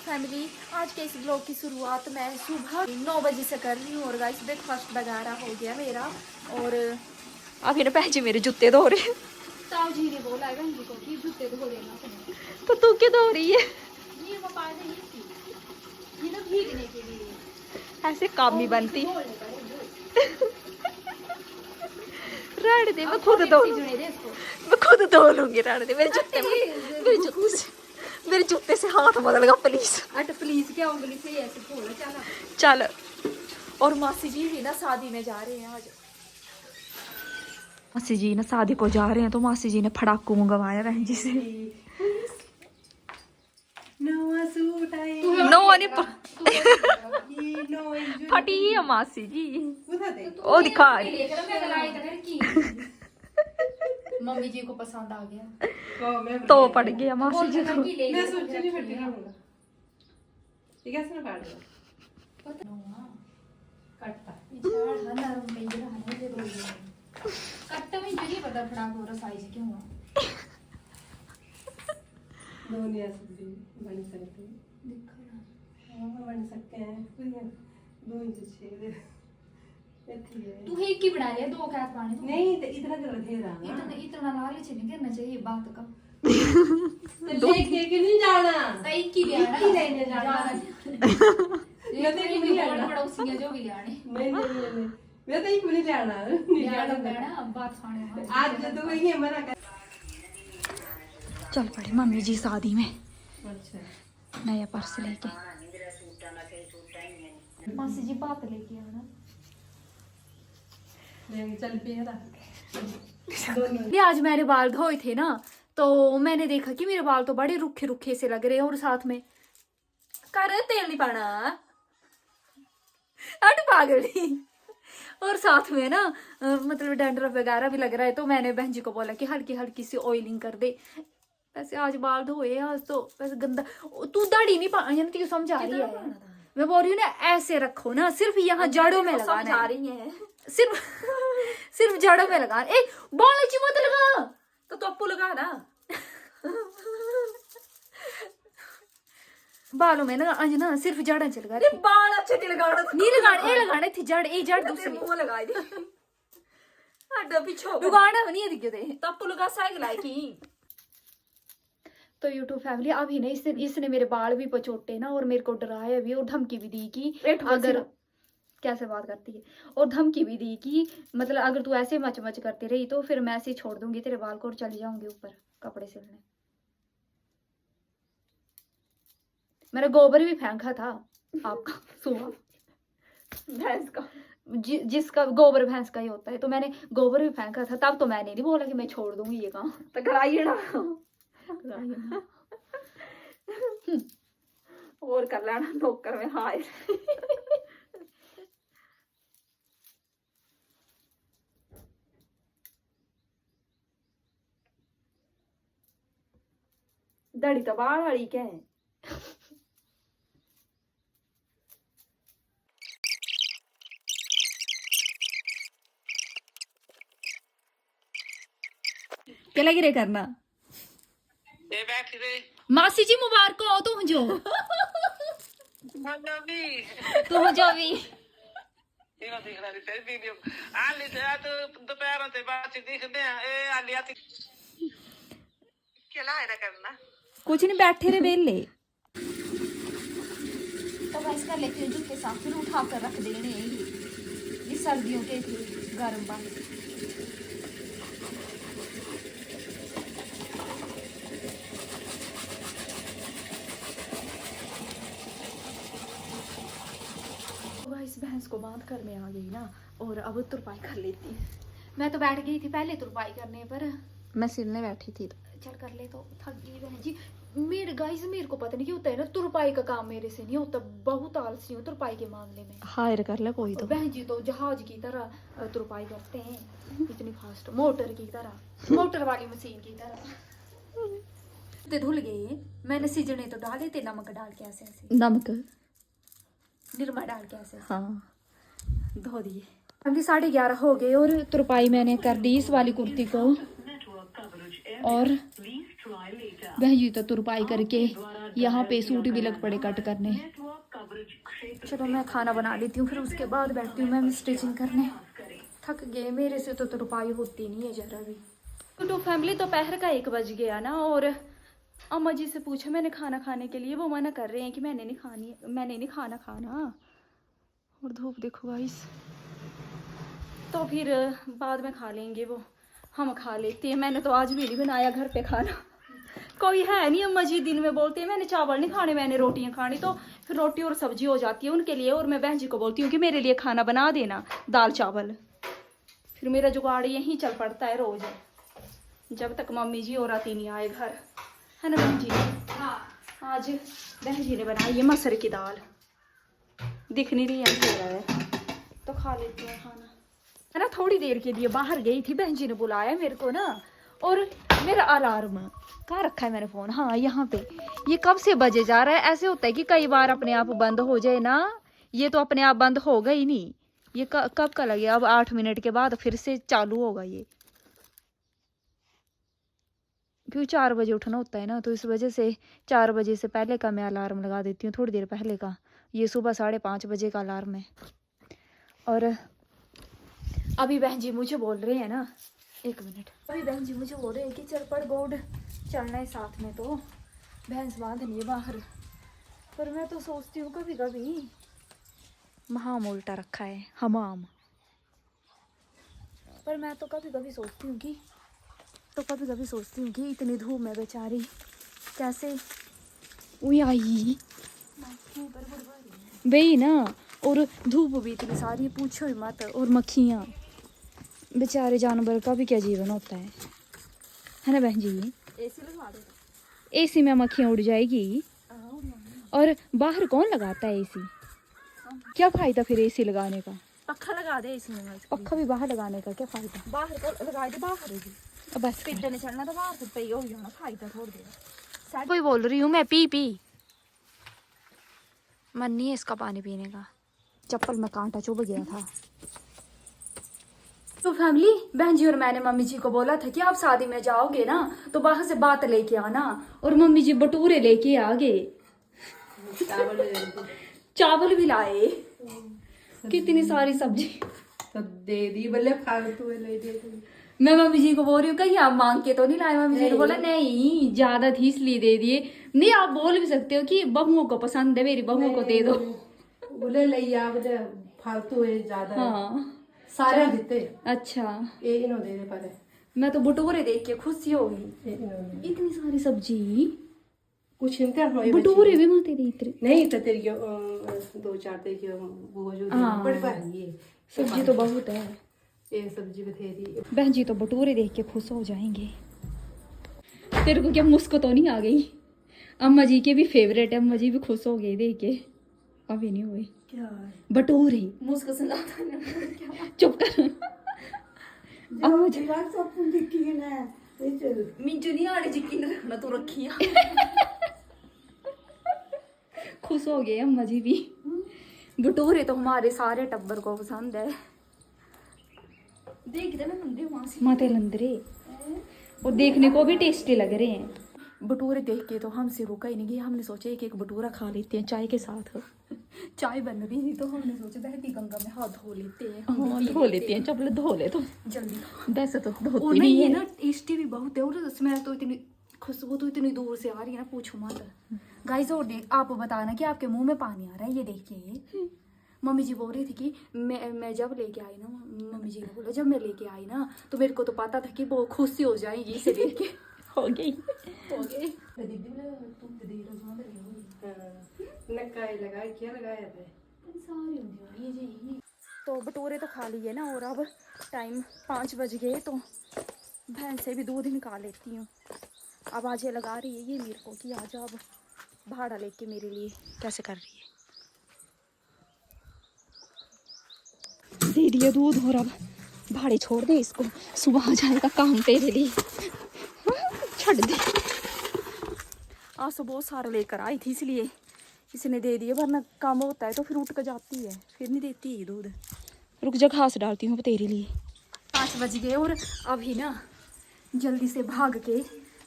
Family, आज के इस ब्लॉग की शुरुआत मैं सुबह 9 बजे से कर रही हूँ और गाइस ब्रेकफास्ट वगैरह हो गया मेरा। और अभी ना बहन जी मेरे जूते धो रहे हैं। ताऊ जी ने बोला है बहन जी को कि जूते धो देना तुम्हें। तो तू क्यों धो रही है? ये वो पाए ये ना भीगने के लिए ऐसे काम नहीं बनती। धोने पड़ेंगे। रहने दे, मैं अब खुद थोड़ी धो सी लूंगी। जुड़े दे इसको। मैं खुद धो लूंगी। रहने दे, मेरे जूते से हाथ मत लगा प्लीज। अट प्लीज क्या उंगली से ऐसे थोड़ा चला। चल। और मासी जी भी ना शादी में जा रहे हैं आज। मासी जी ना शादी को जा रहे हैं तो मासी जी ने फड़ाकू मंगवाया बहन जी से। नो फटी है मासी जी। ओ दिखा। मम्मी जी को पसंद आ गया तो पड़ गया मासी जी को। तू एक ही बना लिया, दो कैस पाने तो नहीं तो इतना कर बथेरा इतना इतना लालच नहीं करना चाहिए बात का। तो लेके के नहीं जाना सही की ले आना, ही लेने जाना। ये तो नहीं बड़ा पड़ोसियां जो भी ले आने नहीं मैं तो एक भी नहीं जाना ले आना बेड़ा बात खाने आज तो कोई ये मना कर। चल पड़ी मम्मी जी शादी में अच्छा नया पर्स लेके। मासी जी बात लेके आना। चल पिया ये आज मैंने बाल धोए थे ना, तो मैंने देखा कि मेरे बाल तो बड़े रुखे रुखे से लग रहे हैं और साथ में कर तेल नहीं पाना अट पागली। और साथ में ना मतलब डैंड्रफ वगैरह भी लग रहा है, तो मैंने बहन जी को बोला कि हल्की हल्की सी ऑयलिंग कर दे। वैसे आज बाल धोए आज तो वैसे गंदा। तू दाढ़ी नहीं पा तू समझ आ रही है? मैं बोल रही हूँ ना ऐसे रखो ना, सिर्फ यहाँ जड़ों में लगाना है। सिर्फ जड़ों में लगा। ए बाल ची मत लगा तो तप्पू लगा ना। बालों में ना आज ना सिर्फ जड़ चल लगा। बाल अच्छे नहीं लगाना नहीं लगाने, ये लगाने थी जड़, ये जड़ दूसरी मुंह लगा दी हड्डा पीछे लगाना नहीं है दिखे थे। तप्पू लगा साइकिल आई की। तो यूट्यूब फैमिली अभी ना इसने मेरे बाल भी पचोटे ना और मेरे को डराया भी और धमकी भी दी कि अगर कैसे बात करती है, और धमकी भी दी कि मतलब अगर तू ऐसे मच मच करती रही तो फिर मैं ऐसे छोड़ दूंगी तेरे बाल को और चली जाऊंगी ऊपर कपड़े सिलने। मेरा गोबर भी फेंका था आपका सुबह भैंस का, जिसका गोबर भैंस का ही होता है, तो मैंने गोबर भी फेंका था। तब तो मैंने नहीं बोला कि मैं छोड़ दूंगी ये काम। तो कराइए ना और कर लेना नौकर में हाय। दड़ी तो बाल वाली क्या है? क्या लगी रे करना? मासी जी मुबारक हो तुम जो तुम जो भी कुछ नहीं बैठे रे बेले। तो बस कर लेती हूँ जूते साफ, फिर उठा कर रख देने ये सर्दियों के गर्म पानी। इस भैंस को बांध कर मैं आ गई ना और अब तुरपाई कर लेती है। मैं तो बैठ गई थी पहले तुरपाई करने पर, मैं सिलने बैठी थी। चल कर ले तो थक गई बहन जी। मेरे गाइस मेरे को पता नहीं क्या होता है ना, तुरपाई का काम मेरे से नहीं होता, बहुत आलसी हूँ तुरपाई के मामले में। हायर कर ले कोई तो। बहन जी तो जहाज की तरह तुरपाई करते हैं, इतनी फास्ट, मोटर की तरह, मोटर वाली मशीन की तरह। धुल गए मैंने, सीजने तो डाले थे नमक डाल के ऐसे ऐसे, नमक निरमा डाल के ऐसे हाँ धो दिए। अभी 11:30 हो गए और तुरपाई मैंने कर दी इस वाली कुर्ती को। और बहन जी तो तुरपाई करके यहाँ पे सूट भी लग पड़े कट करने। चलो मैं खाना बना लेती हूँ, फिर उसके बाद बैठती हूँ मैं स्टिचिंग करने। थक गए, मेरे से तो तुरपाई होती नहीं है जरा भी। तो फैमिली दोपहर का 1 बज गया ना, और अम्मा जी से पूछा मैंने खाना खाने के लिए, वो मना कर रहे हैं कि मैंने नहीं खाना। और धूप देखो गाइस, तो फिर बाद में खा लेंगे वो, हम खा लेते हैं। मैंने तो आज भी नहीं बनाया घर पे खाना, कोई है नहीं। अम्मा जी दिन में बोलते हैं मैंने चावल नहीं खाने, मैंने रोटियां खानी, तो फिर रोटी और सब्जी हो जाती है उनके लिए, और मैं बहन जी को बोलती हूँ कि मेरे लिए खाना बना देना, दाल चावल। फिर मेरा जुगाड़ यहीं चल पड़ता है रोज, जब तक मम्मी जी और आती नहीं आए घर, है ना बहन जी। हाँ, आज बहन जी ने बनाई है मसर की दाल, दिख नहीं रही है, तो खा लेते हैं खाना, है ना। थोड़ी देर के लिए बाहर गई थी, बहन जी ने बुलाया मेरे को ना, और मेरा अलार्म कहाँ रखा है मैंने फ़ोन, हाँ यहाँ पे, ये कब से बजे जा रहा है। ऐसे होता है कि कई बार अपने आप बंद हो जाए ना, ये तो अपने आप बंद होगा ही नहीं, ये कब का लगे। अब 8 मिनट के बाद फिर से चालू होगा ये, क्योंकि 4 बजे उठना होता है ना, तो इस वजह से 4 बजे से पहले का मैं अलार्म लगा देती हूँ, थोड़ी देर पहले का। ये सुबह 5:30 बजे का अलार्म है। और अभी बहन जी मुझे बोल रहे हैं ना, 1 मिनट, अभी बहन जी मुझे बोल रहे हैं कि चल पड़ बोर्ड चलना है साथ में, तो भैंस बांधनी है बाहर। पर मैं तो सोचती हूँ कभी कभी, महाम उल्टा रखा है हमाम, पर मैं तो कभी कभी सोचती हूँ कि इतनी धूप में बेचारी कैसे आई बई ना, और धूप भी इतनी सारी, पूछो ही मत। और मक्खियाँ, बेचारे जानवर का भी क्या जीवन होता है ना बहन जी। एसी लगवा दो, एसी में मक्खियाँ उड़ जाएगी, और बाहर कौन लगाता है एसी, क्या फायदा फिर एसी लगाने का। पक्का लगा दे एसी में, पक्का भी बाहर लगाने का क्या फायदा, बाहर तो लगा दे, बाहर भी बस पिंड ने चलना, तो बाहर से पे हो जाना, फायदा थोड़ी देर। कोई बोल रही हूँ मैं, पी मन नहीं है इसका पानी पीने का, चप्पल में कांटा चुभ गया था। तो फैमिली, बहन जी और मैंने मम्मी जी को बोला था कि आप शादी में जाओगे ना तो बाहर से बात लेके आना, और मम्मी जी भटूरे लेके आ गए, चावल भी लाए, कितनी सारी सब्जी तो दे दी, बल्ले फालतू ले दे दी। मैं मम्मी जी को बोल रही हूँ कहीं आप मांग के तो नहीं लाए। मम्मी जी ने बोला नहीं ज्यादा थी इसलिए दे दिए। नहीं, आप बोल भी सकते हो कि बहुओं को पसंद है, मेरी बहुओं को दे दो। बोले ले आप दे, फालतू है ज्यादा। हाँ सारे देते, अच्छा ये इन्हों दे दे पर मैं तो भटूरे देख के खुशी हो गई, इतनी सारी सब्जी, कुछ इनका भटूरे भी माते दे इतने। नहीं तो तेरी 2-4 तेरी वो जो बड़ी भारी है, सब्जी तो बहुत है, ये सब्जी बथेरी। बहन जी तो भटूरे देख के खुश हो जाएंगे। तेरे को क्या मुस्को तो नहीं आ गई? अम्मा जी के भी फेवरेट है, अम्मा जी भी खुश हो गए देख के, अभी नहीं हुए क्या भटूरे। मुझको सुनाता नहीं, चुप कर। अम्मा जी मिंजू नहीं आड़ी जिक्की ने रखना तो रखिया। खुश हो गए अम्मा जी भी। भटूरे तो हमारे सारे टब्बर को पसंद है। देख दे मैं मंदिर वहां से माते लंदरे, और देखने को भी टेस्टी लग रहे हैं। भटूरे देख के तो हमसे रुका ही नहीं गया, हमने सोचा एक भटूरा खा लेते हैं चाय के साथ। चाय बन रही थी तो हमने सोचा बहती गंगा में हाथ धो लेते हैं। हाँ धो लेते हैं, चपले धो ले तो जल्दी। वैसे तो और धोती नहीं नहीं है है ना, टेस्टी भी बहुत है, और स्मेल तो इतनी, खुशबू तो इतनी दूर से आ रही है ना, पूछो मत गाइस। और देख, आप बताना कि आपके मुंह में पानी आ रहा है ये देख के। मम्मी जी बोल रही थी कि मैं जब लेके आई ना, मम्मी जी ने बोला जब मैं लेके आई ना तो मेरे को तो पता था कि वो खुशी हो जाएगी इसे देख के। हो गई। नक्काए लगाए, क्या लगाया था? तो भटूरे तो खा लिए ना, और अब टाइम 5 बज गए, तो भैंस से भी दूध निकाल लेती हूँ। अब आज ये लगा रही है ये मेरे को कि आज अब भाड़ा लेके मेरे लिए कैसे कर रही है। दे दिया दूध, और अब भाड़े छोड़ दे इसको, सुबह आ जाएगा काम तेरे लिए। छड़ दे। आज तो बहुत सारा लेकर आई थी इसलिए इसने दे दिया, वरना काम होता है तो फिर उठ कर जाती है, फिर नहीं देती है दूध। रुक जा, घास डालती हूँ तेरे लिए। 5 बज गए, और अभी ना जल्दी से भाग के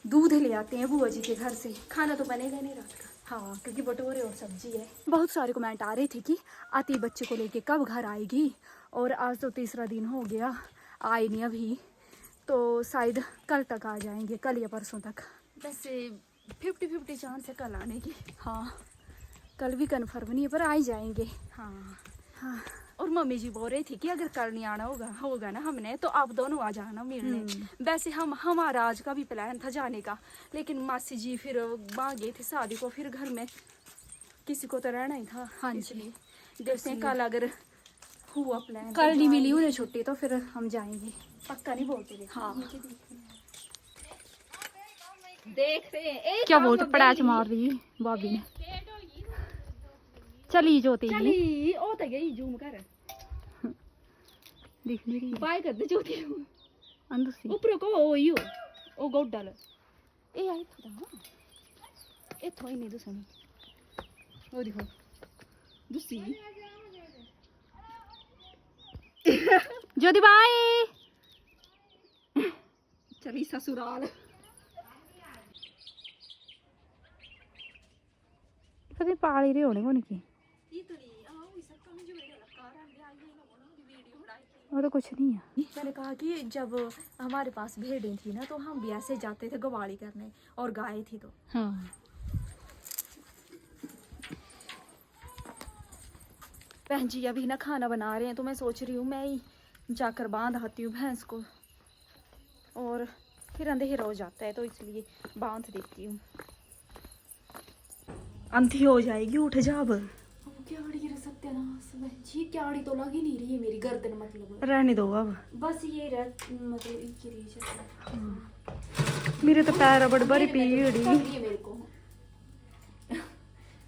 दूध ले आते हैं बुआ जी के घर से, खाना तो बनेगा नहीं रात का। हाँ, क्योंकि भटूरे और सब्जी है। बहुत सारे कमेंट आ रहे थे कि आती बच्चे को लेके कब घर आएगी, और आज तो तीसरा दिन हो गया, आए नहीं अभी, तो शायद कल तक आ जाएंगे, कल या परसों तक। वैसे 50-50 चांस है कल आने की। हाँ, कल भी कन्फर्म नहीं है, पर आ ही जाएंगे। हाँ हाँ। और मम्मी जी बोल रही थी कि अगर कल नहीं आना होगा ना हमने, तो आप दोनों आ जाना मिलने। वैसे हमारा आज का भी प्लान था जाने का, लेकिन मासी जी फिर वहाँ गई थी शादी को, फिर घर में किसी को तो रहना ही था। हाँ जी, देखते हैं कल अगर हुआ प्लान, कल नहीं मिली उन्हें छुट्टी तो फिर हम जाएंगे, पक्का नहीं बोलते। हाँ, देख रहे हैं क्या बोलते, पड़ाच मार रही भाभी ने। चली ज्योति चली ओ तो गई, जूम कर दिख नहीं रही, बाय कर दे ज्योति अंदर ऊपर को ओयो ओ गोडल ए आई खुदा ए थोई नहीं दुसनी ओ देखो दुसी ज्योति बाय चली ससुराल। कभी पाल ही रहे होने को नहीं, वो तो कुछ नहीं है। मैंने कहा कि जब हमारे पास भेड़ें थी ना, तो हम भी ऐसे जाते थे गवाड़ी करने, और गाय थी तो। हाँ, बहन जी अभी ना खाना बना रहे हैं, तो मैं सोच रही हूँ मैं ही जाकर बांध आती हूँ भैंस को, और फिर अंधेरा हो जाता है तो इसलिए बांध देती हूँ। अंधी हो जाएगी, उठ जा अब। क्याड़ी रे सत्यानाश, बहन जी क्याड़ी तो लग ही नहीं रही है मेरी गर्दन, मतलब रहने दो अब। बस ये मतलब एक ही मेरे तो पैर बड़ बड़ी पीड़ मेरे को।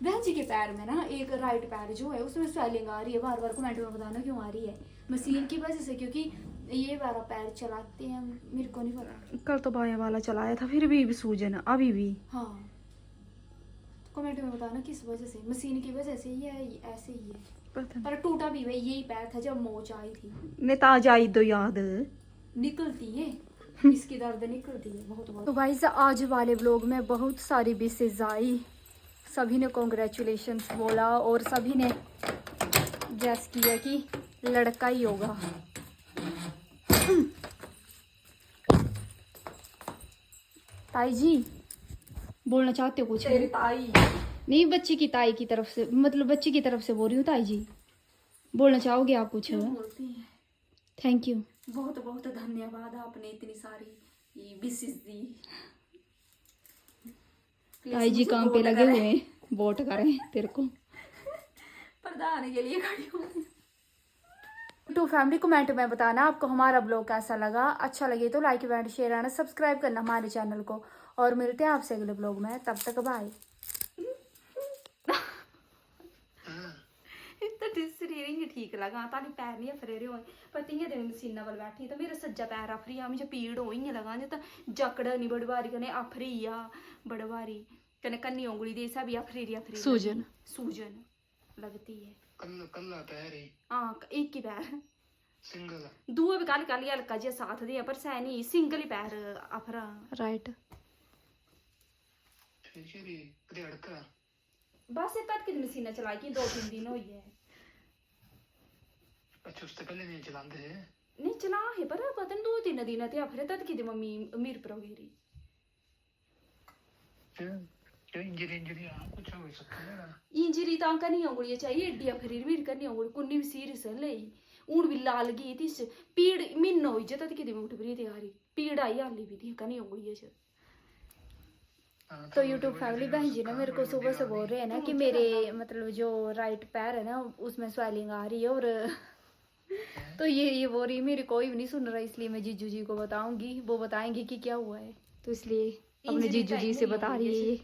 बहन जी के पैर में ना, एक राइट पैर जो है उसमें स्वेलिंग आ रही है, बार बार कमेंट में बताना क्यों आ रही है। मशीन की वजह से, क्योंकि ये वाला पैर चलाते हैं, मेरे को नहीं पता। कल तो बाया वाला चलाया था, फिर भी सूजन अभी भी। हाँ, कमेंट में बताना किस वजह से, मशीन की वजह से या ऐसे ही है, पता पर टूटा भी वही यही पैर था जब मोच आई थी। नेताज आई दो याद निकलती है इसकी दर्द निकलती है बहुत बहुत। तो भाई आज वाले व्लॉग में बहुत सारी विशेष आई, सभी ने कॉन्ग्रेचुलेशंस बोला, और सभी ने गैस किया कि लड़का ही होगा। ताई जी बोलना चाहते हो कुछ? तेरी ताई नहीं, बच्ची की ताई की तरफ से, मतलब बच्ची की तरफ से बोल रही हूँ। ताई जी बोलना चाहोगे आप कुछ? बोलती है। थैंक यू, बहुत बहुत धन्यवाद, आपने इतनी सारी विशेष दी। ताई जी काम पे लगे हुए हैं, वोट करें तेरे को प्रधान के लिए खड़ी हूँ। तो फैमिली कमेंट में बताना आपको हमारा ब्लॉग कैसा लगा, अच्छा लगे तो लाइक कमेंट शेयर आना, सब्सक्राइब करना हमारे चैनल को, और मिलते हैं आपसे अगले ब्लॉग में, तब तक बाय। रिंग ठीक लगा, ताली पैर नहीं अफरे रहे होए, पर तियां दिन मशीना वाल बैठी तो मेरा सज्जा पैर अफरी आ, मुझे पीड़ हो ही लगा, जो तो जकड़ नहीं बड़ी बारी कने अफरी आ बड़ी बारी, कने कन्नी उंगली दे सा भी अफरी सूजन लगती है। कल्ला पैर है। हाँ, एक ही पैर, सिंगल दूए भी काली काली हल्का जिहा साथ दे, पर सैनी सिंगल ही पैर अफरा। राइट, बस तद कि मशीना चलाई की 2-3 दिन हुई है। अच्छा, उससे पहले नहीं चलाते हैं? नहीं चला है, पर पता नहीं 2-3 दिन थे फिर तद कि मम्मी मीर पर गेरी। इंजरी कुछ हो सकता है ना? इंजरी तो अंका नहीं उंगली चाहिए एडी फिर मीर करनी उंगली कुन्नी भी सीरियस है ले ऊन भी लाल गई थी, पीड़ मिन्न हुई जे तद कि उठ बरी तैयारी पीड़ आई हाली भी थी कनी उंगली है। तो यूट्यूब फैमिली बहन जी ना मेरे को सुबह से बोल रहे हैं ना कि मेरे मतलब जो राइट पैर है ना उसमें स्वेलिंग आ रही है, और तो ये बोल रही है, मेरी कोई भी नहीं सुन रहा, इसलिए मैं जीजू जी को बताऊंगी, वो बताएंगे कि क्या हुआ है, तो इसलिए अपने जीजू जी से बता रही है ये।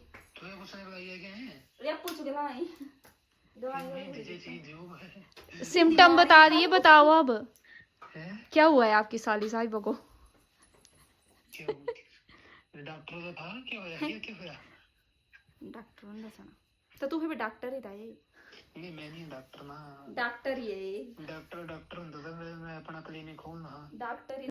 सिम्टम बता दिए, बताओ अब क्या हुआ है आपकी साली साहिबा को? डॉक्टर तो था, क्या होया क्या होया? डॉक्टर ने दसना तो तू भी डॉक्टर ही था ये? नहीं, मैं नहीं डॉक्टर ना, डॉक्टर ही है डॉक्टर ਹੁੰਦਾ ਤਾਂ मैं अपना क्लिनिक खोलना। डॉक्टर